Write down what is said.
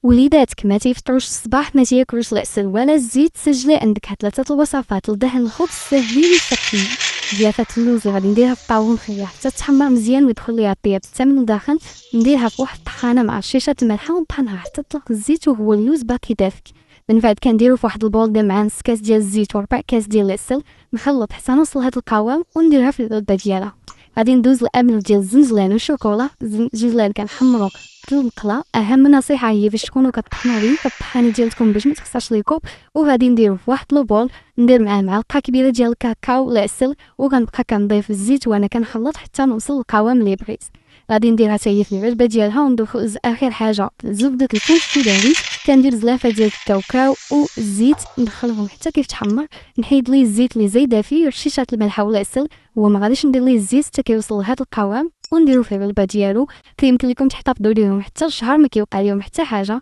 وليداتك ما تيفطروش الصباح ما تياكلوش العسل ولا الزيت، سجلي عندك هاد 3 الوصفات لدهن الخبز ساهلين وصحيين. ديافات اللوز غادي نديرها في الطاوون نخليها حتى تحمر مزيان ويدخل ليها الطياب حتى من الداخل، نديرها في واحد الطحانه مع شيشه الملحه ونطحنها حتى تطلق الزيت وهو اللوز باقي دافك. من بعد كنديرو في واحد البول ديال مع نص كاس ديال الزيت وربع كاس ديال العسل، نخلط حتى نوصل لهاد القوام ونديرها في العلبه ديالها. غادي ندوز الامل ديال الزنجلان والشوكولا. الزنجلان كنحمرو في المقله، اهم نصيحه هي باش تكونوا كطحنوا ليه كالطحانه ديالكم باش ما تخسرش ليكم. وغادي نديرو في واحد لوبول، ندير معاه معلقه كبيره ديال الكاكاو والعسل، وغنبقى كنضيف الزيت وانا كنخلط حتى نوصل للقوام اللي بغيت. غادي نديرها حتى هي في العلبه ديالها وندوز اخر حاجه زبده الفول السوداني. كندير زلافه ديال الكاوكاو والزيت ندخلهم حتى كيتحمر، نحيد ليه الزيت اللي زايده فيه ورشيشه الملحه والعسل، وما غاديش ندير ليه الزيت حتى كيوصل لهذا القوام ونديرو في العلبه ديالو. كيمكن لكم تحتفظوا بهم حتى لشهر ما كيوقع لهم حتى حاجه.